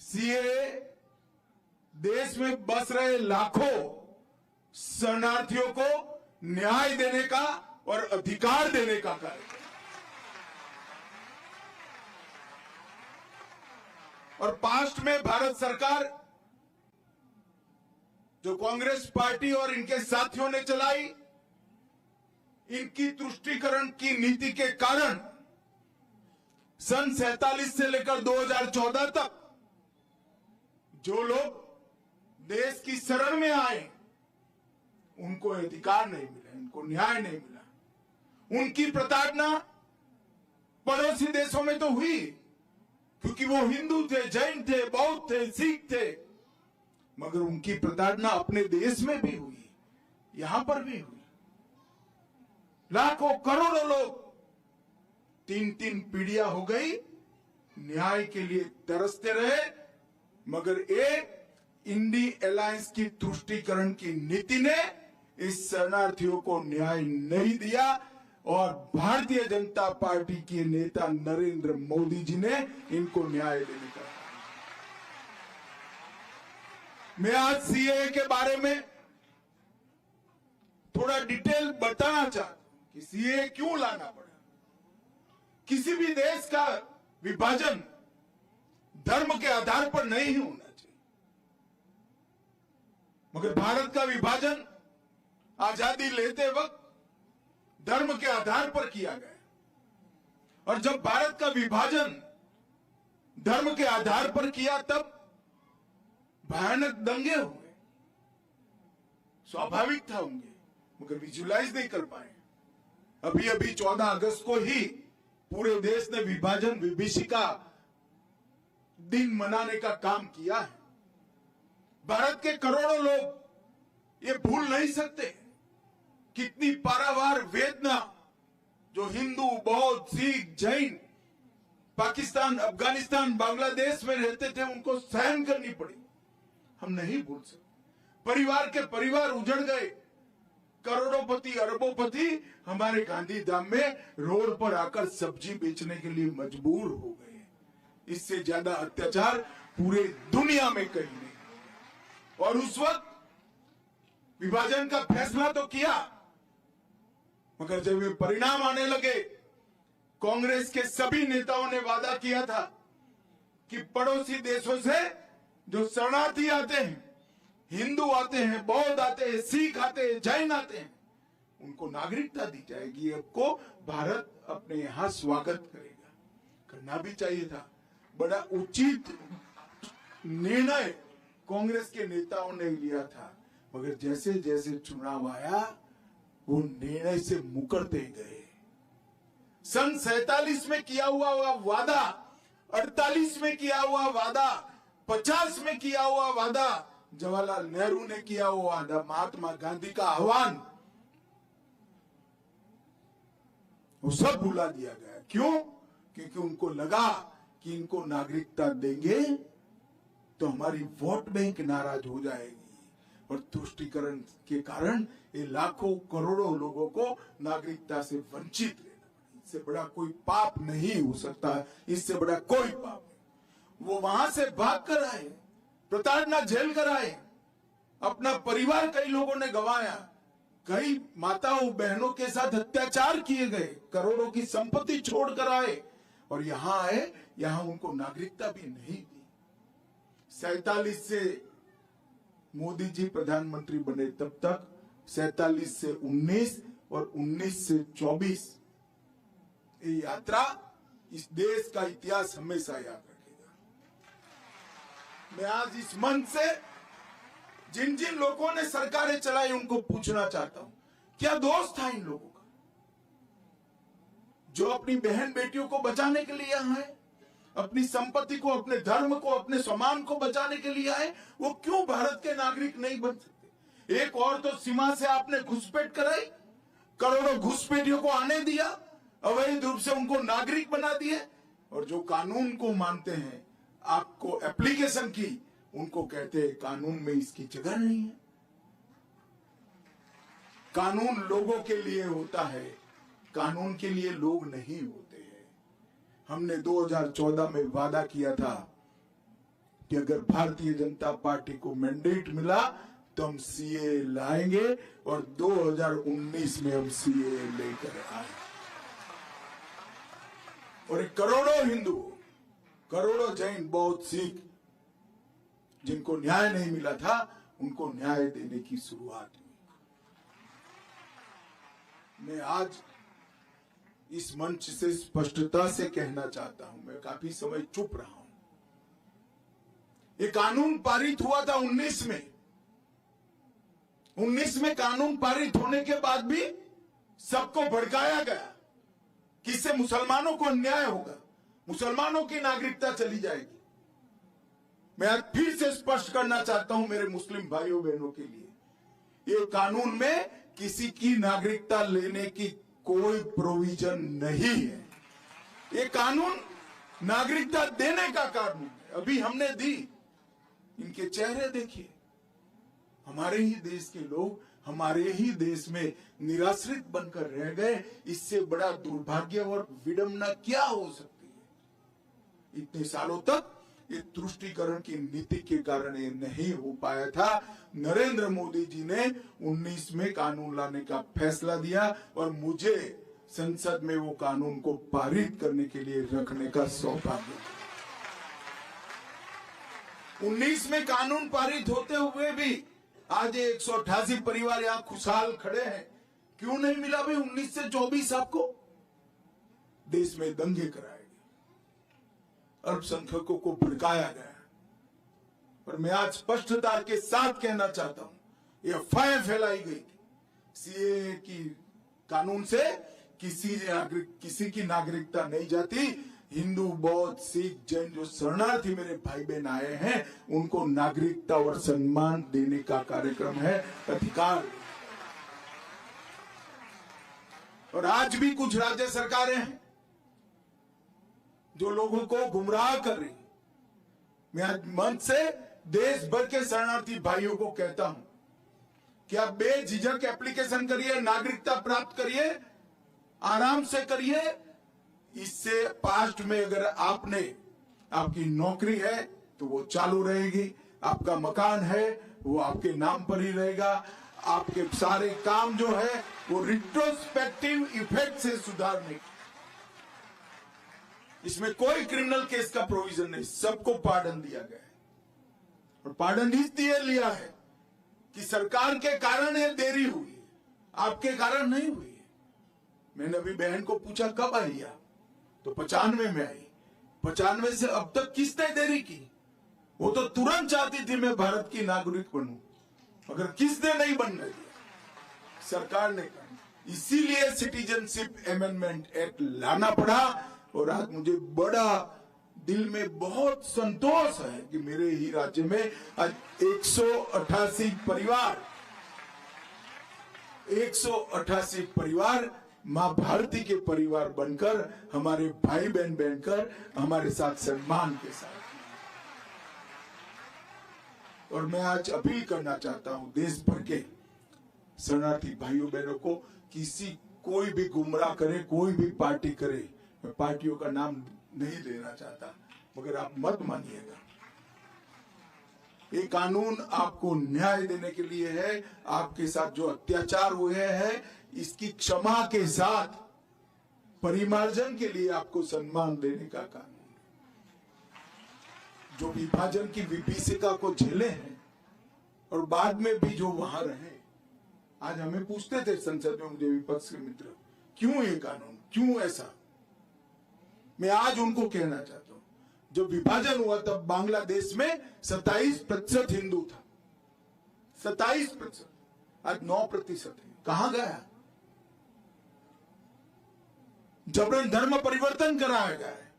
CA देश में बस रहे लाखों शरणार्थियों को न्याय देने का और अधिकार देने का कार्य, और पास्ट में भारत सरकार जो कांग्रेस पार्टी और इनके साथियों ने चलाई, इनकी तुष्टीकरण की नीति के कारण सन 47 से लेकर 2014 तक जो लोग देश की शरण में आए उनको अधिकार नहीं मिला, उनको न्याय नहीं मिला। उनकी प्रताड़ना पड़ोसी देशों में तो हुई क्योंकि वो हिंदू थे, जैन थे, बौद्ध थे, सिख थे, मगर उनकी प्रताड़ना अपने देश में भी हुई, यहां पर भी हुई। लाखों करोड़ों लोग 3-3 पीढ़ियां हो गई न्याय के लिए तरसते रहे, मगर एक इंडी अलायंस की तुष्टीकरण की नीति ने इस शरणार्थियों को न्याय नहीं दिया, और भारतीय जनता पार्टी के नेता नरेंद्र मोदी जी ने इनको न्याय देने का। मैं आज सीए के बारे में थोड़ा डिटेल बताना चाहता हूं कि सीए क्यों लाना पड़ा। किसी भी देश का विभाजन धर्म के आधार पर नहीं होना चाहिए, मगर भारत का विभाजन आजादी लेते वक्त धर्म के आधार पर किया गया, और जब भारत का विभाजन धर्म के आधार पर किया तब भयानक दंगे हुए, स्वाभाविक था होंगे, मगर विजुलाइज नहीं कर पाए। अभी अभी 14 अगस्त को ही पूरे देश ने विभाजन विभीषिका दिन मनाने का काम किया है। भारत के करोड़ों लोग ये भूल नहीं सकते कितनी पारावार वेदना जो हिंदू, बौद्ध, सिख, जैन पाकिस्तान, अफगानिस्तान, बांग्लादेश में रहते थे उनको सहन करनी पड़ी। हम नहीं भूल सकते। परिवार के परिवार उजड़ गए, करोड़ोंपति, अरबोंपति हमारे गांधी धाम में रोड पर आकर सब्जी बेचने के लिए मजबूर हो गए। इससे ज्यादा अत्याचार पूरे दुनिया में कहीं नहीं। और उस वक्त विभाजन का फैसला तो किया, मगर जब ये परिणाम आने लगे, कांग्रेस के सभी नेताओं ने वादा किया था कि पड़ोसी देशों से जो शरणार्थी आते हैं, हिंदू आते हैं, बौद्ध आते हैं, सिख आते हैं, जैन आते हैं, उनको नागरिकता दी जाएगी। आपको भारत अपने यहां स्वागत करेगा। करना भी चाहिए था। बड़ा उचित निर्णय कांग्रेस के नेताओं ने लिया था, मगर जैसे जैसे चुनाव आया वो निर्णय से मुकरते गए। सन 47 में किया हुआ वादा, 48 में किया हुआ वादा, 50 में किया हुआ वादा, जवाहरलाल नेहरू ने किया हुआ वादा, महात्मा गांधी का आह्वान, वो सब भुला दिया गया। क्यों? क्योंकि उनको लगा कि इनको नागरिकता देंगे तो हमारी वोट बैंक नाराज हो जाएगी, और तुष्टीकरण के कारण ये लाखों करोड़ों लोगों को नागरिकता से वंचित रहना पड़ा। इससे बड़ा कोई पाप नहीं हो सकता, इससे बड़ा कोई पाप नहीं। वो वहां से भाग कर आए, प्रताड़ना झेल कर आए, अपना परिवार कई लोगों ने गंवाया, कई माताओं बहनों के साथ अत्याचार किए गए, करोड़ों की संपत्ति छोड़कर आए, और यहां आए, यहां उनको नागरिकता भी नहीं दी। 47 से मोदी जी प्रधानमंत्री बने तब तक 47 से 19 और 19 से 24 ये यात्रा इस देश का इतिहास हमेशा याद रखेगा। मैं आज इस मंच से जिन जिन लोगों ने सरकारें चलाई उनको पूछना चाहता हूं, क्या दोष था इन लोगों का जो अपनी बहन बेटियों को बचाने के लिए यहां है, अपनी संपत्ति को, अपने धर्म को, अपने सम्मान को बचाने के लिए आए? वो क्यों भारत के नागरिक नहीं बन सकते? एक और तो सीमा से आपने घुसपैठ कराई, करोड़ों घुसपैठियों को आने दिया, अवैध रूप से उनको नागरिक बना दिए, और जो कानून को मानते हैं, आपको एप्लीकेशन की, उनको कहते हैं कानून में इसकी जगह नहीं है। कानून लोगों के लिए होता है, कानून के लिए लोग नहीं होते हैं। हमने 2014 में वादा किया था कि अगर भारतीय जनता पार्टी को मैंडेट मिला तो हम सीए लाएंगे और 2019 में हम सीए लेकर आए। और करोड़ों हिंदू, करोड़ों जैन, बौद्ध, सिख जिनको न्याय नहीं मिला था उनको न्याय देने की शुरुआत हुई। मैं आज इस मंच से स्पष्टता से कहना चाहता हूं, मैं काफी समय चुप रहा हूं। ये कानून पारित हुआ था 19 में। 19 में कानून पारित होने के बाद भी सबको भड़काया गया कि इससे मुसलमानों को अन्याय होगा, मुसलमानों की नागरिकता चली जाएगी। मैं आज फिर से स्पष्ट करना चाहता हूं मेरे मुस्लिम भाइयों बहनों के लिए, ये कानून में किसी की नागरिकता लेने की कोई प्रोविजन नहीं है। ये कानून नागरिकता देने का कानून है। अभी हमने दी, इनके चेहरे देखिए। हमारे ही देश के लोग हमारे ही देश में निराश्रित बनकर रह गए। इससे बड़ा दुर्भाग्य और विडंबना क्या हो सकती है? इतने सालों तक ये तुष्टीकरण की नीति के कारण ये नहीं हो पाया था। नरेंद्र मोदी जी ने 19 में कानून लाने का फैसला दिया और मुझे संसद में वो कानून को पारित करने के लिए रखने का सौभाग्य। 19 में कानून पारित होते हुए भी आज 188 परिवार यहां खुशहाल खड़े हैं। क्यों नहीं मिला भाई 19 से 24 आपको? देश में दंगे कराए गए, अल्पसंख्यकों को भड़काया गया। और मैं आज स्पष्टता के साथ कहना चाहता हूं, ये अफवाहें फैलाई गई थी सीए की कानून से किसी की नागरिकता नहीं जाती। हिंदू, बौद्ध, सिख, जैन जो शरणार्थी मेरे भाई बहन आए हैं उनको नागरिकता और सम्मान देने का कार्यक्रम है, अधिकार। और आज भी कुछ राज्य सरकारें हैं जो लोगों को गुमराह कर रही। मैं आज मंच से देश भर के शरणार्थी भाइयों को कहता हूं कि आप बेझिझक एप्लीकेशन करिए, नागरिकता प्राप्त करिए, आराम से करिए। इससे पास्ट में अगर आपकी नौकरी है तो वो चालू रहेगी, आपका मकान है वो आपके नाम पर ही रहेगा, आपके सारे काम जो है वो रिट्रोस्पेक्टिव इफेक्ट से सुधारने की। इसमें कोई क्रिमिनल केस का प्रोविजन नहीं, सबको पार्डन दिया गया है। और पार्डन इसलिए लिया है कि सरकार के कारण ये देरी हुई है, आपके कारण नहीं हुई है। मैंने अभी बहन को पूछा कब आई आप, तो 95 में आई। 95 से अब तक किसने देरी की? वो तो तुरंत चाहती थी मैं भारत की नागरिक बनूं, मगर किसने नहीं बनने दिया? सरकार ने कहा। इसीलिए सिटीजनशिप अमेंडमेंट एक्ट लाना पड़ा। और आज मुझे बड़ा दिल में बहुत संतोष है कि मेरे ही राज्य में आज 188 परिवार मां भारती के परिवार बनकर, हमारे भाई बहन बनकर, हमारे साथ सम्मान के साथ। और मैं आज अपील करना चाहता हूं देश भर के शरणार्थी भाइयों बहनों को, कोई भी गुमराह करे, कोई भी पार्टी करे, मैं पार्टियों का नाम नहीं लेना चाहता, मगर आप मत मानिएगा। ये कानून आपको न्याय देने के लिए है। आपके साथ जो अत्याचार हुए हैं इसकी क्षमा के साथ परिमार्जन के लिए आपको सम्मान देने का कानून। जो विभाजन की विभीषिका को झेले हैं और बाद में भी जो वहां रहे, आज हमें पूछते थे संसद में, मुझे विपक्ष के मित्र, क्यों ये कानून, क्यों ऐसा? मैं आज उनको कहना चाहता हूं, जब विभाजन हुआ तब बांग्लादेश में 27% हिंदू था, 27%, आज 9% है। कहां गया? जबरन धर्म परिवर्तन कराया गया है।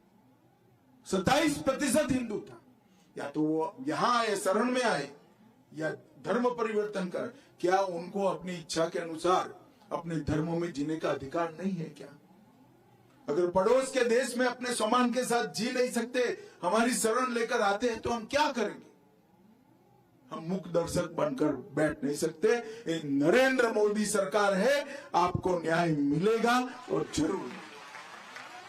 27% हिंदू था, या तो वो यहां आए, शरण में आए, या धर्म परिवर्तन कर। क्या उनको अपनी इच्छा के अनुसार अपने धर्मों में जीने का अधिकार नहीं है क्या? अगर पड़ोस के देश में अपने सम्मान के साथ जी नहीं सकते, हमारी शरण लेकर आते हैं, तो हम क्या करेंगे? हम मुख दर्शक बनकर बैठ नहीं सकते। ये नरेंद्र मोदी सरकार है, आपको न्याय मिलेगा और जरूर।